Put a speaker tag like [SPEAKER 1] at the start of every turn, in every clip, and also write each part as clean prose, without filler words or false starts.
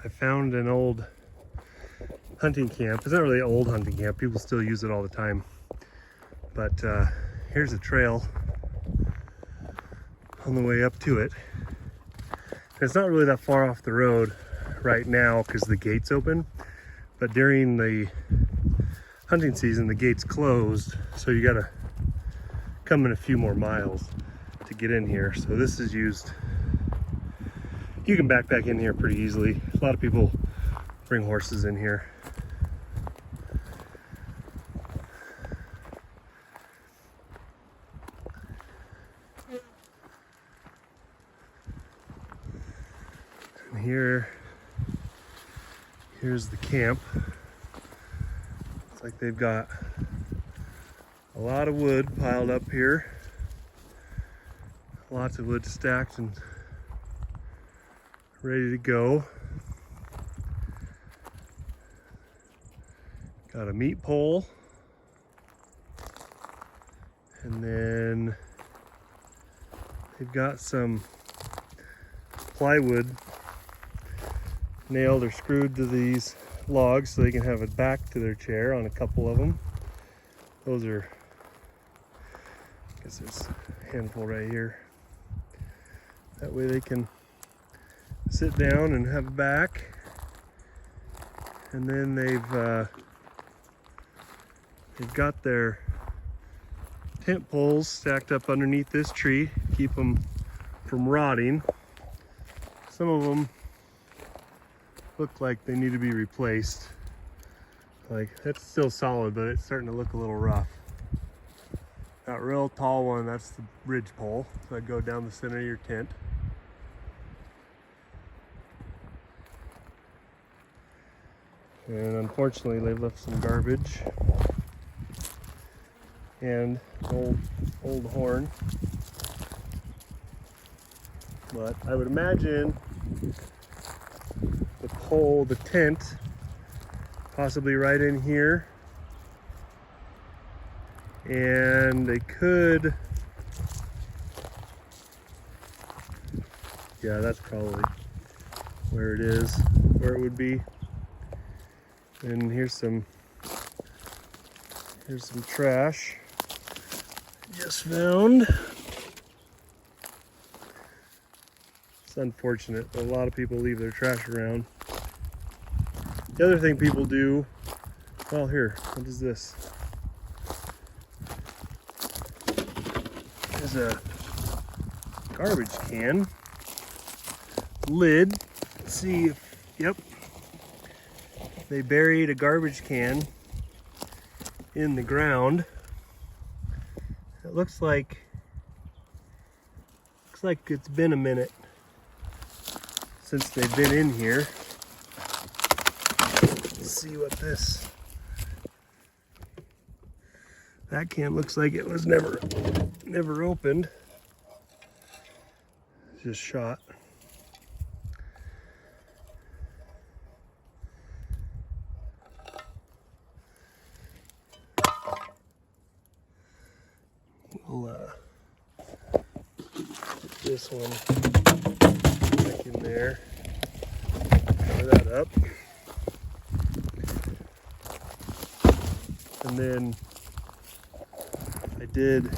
[SPEAKER 1] I found an old hunting camp. It's not really an old hunting camp. People still use it all the time. But here's a trail on the way up to it. It's not really that far off the road right now because the gate's open. But during the hunting season, the gate's closed. So you gotta come in a few more miles to get in here. So this is used. You can backpack in here pretty easily. A lot of people bring horses in here. And here's the camp. It's like they've got a lot of wood piled up here. Lots of wood stacked and ready to go. Got a meat pole. And then they've got some plywood nailed or screwed to these logs so they can have it back to their chair on a couple of them. Those are, I guess there's a handful right here. That way they can sit down and have a back. And then they've got their tent poles stacked up underneath this tree, keep them from rotting. Some of them look like they need to be replaced. Like, that's still solid, but it's starting to look a little rough. That real tall one, that's the ridge pole. So I'd go down the center of your tent. And unfortunately, they left some garbage and old horn. But I would imagine the pole, the tent, possibly right in here. And they could, yeah, that's probably where it is, where it would be. And here's some trash just found. It's unfortunate, but a lot of people leave their trash around. The other thing people do, well, here, what is this? There's a garbage can lid. Let's see if, yep. They buried a garbage can in the ground. It looks like it's been a minute since they've been in here. Let's see what this. That can looks like it was never opened. Just shot. We'll put this one back in there. Cover that up. And then I did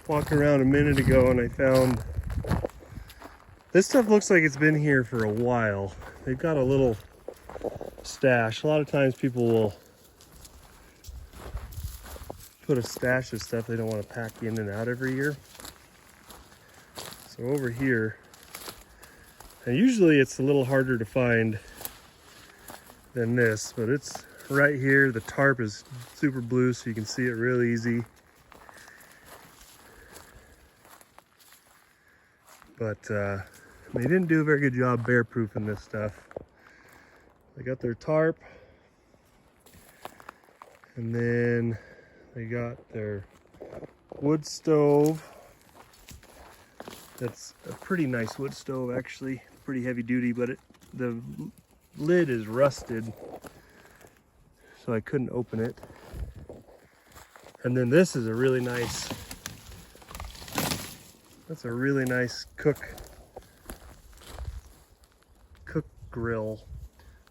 [SPEAKER 1] walk around a minute ago and I found this stuff. Looks like it's been here for a while. They've got a little stash. A lot of times people will put a stash of stuff they don't want to pack in and out every year. So over here, and usually it's a little harder to find than this, but it's right here. The tarp is super blue so you can see it real easy. But they didn't do a very good job bear proofing this stuff. They got their tarp, and then they got their wood stove. That's a pretty nice wood stove, actually. Pretty heavy duty, but the lid is rusted, so I couldn't open it. And then this is a really nice, that's a really nice cook grill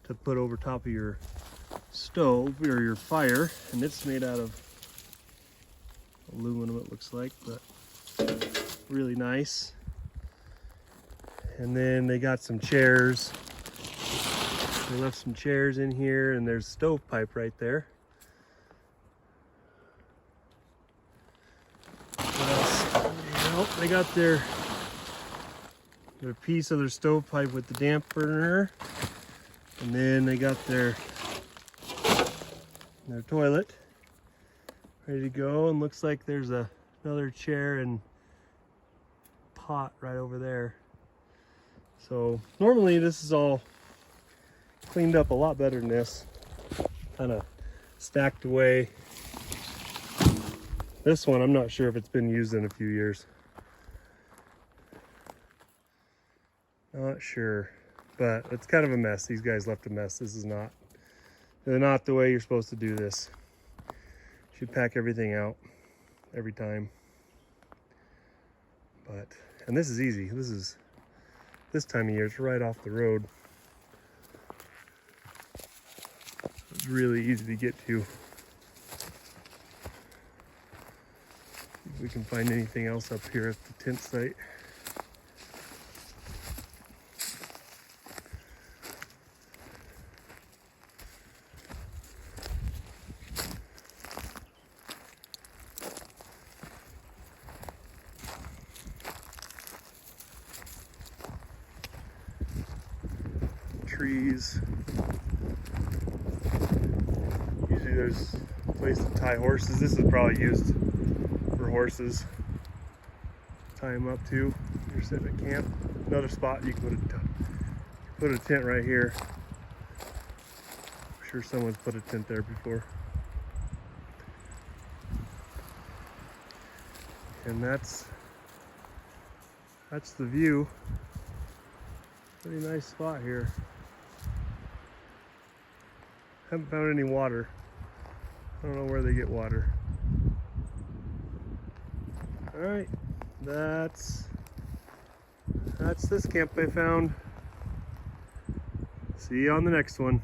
[SPEAKER 1] to put over top of your stove or your fire, and it's made out of aluminum, it looks like, but really nice. And then they got some chairs. They left some chairs in here, and there's stovepipe right there. What else? Well, they got their piece of their stovepipe with the damp burner, and then they got their toilet ready to go, and looks like there's another chair and pot right over there. So normally this is all cleaned up a lot better than this, kind of stacked away. This one, I'm not sure if it's been used in a few years. Not sure, but it's kind of a mess. These guys left a mess. This is not, they're not the way you're supposed to do this. You should pack everything out every time. But, and this is easy. This time of year, it's right off the road. It's really easy to get to. See if we can find anything else up here at the tent site. Trees. Usually there's a place to tie horses. This is probably used for horses. Tie them up too. You're sitting at camp. Another spot you can put a tent right here. I'm sure someone's put a tent there before. And that's the view. Pretty nice spot here. Haven't found any water. I don't know where they get water. All right, that's this camp I found. See you on the next one.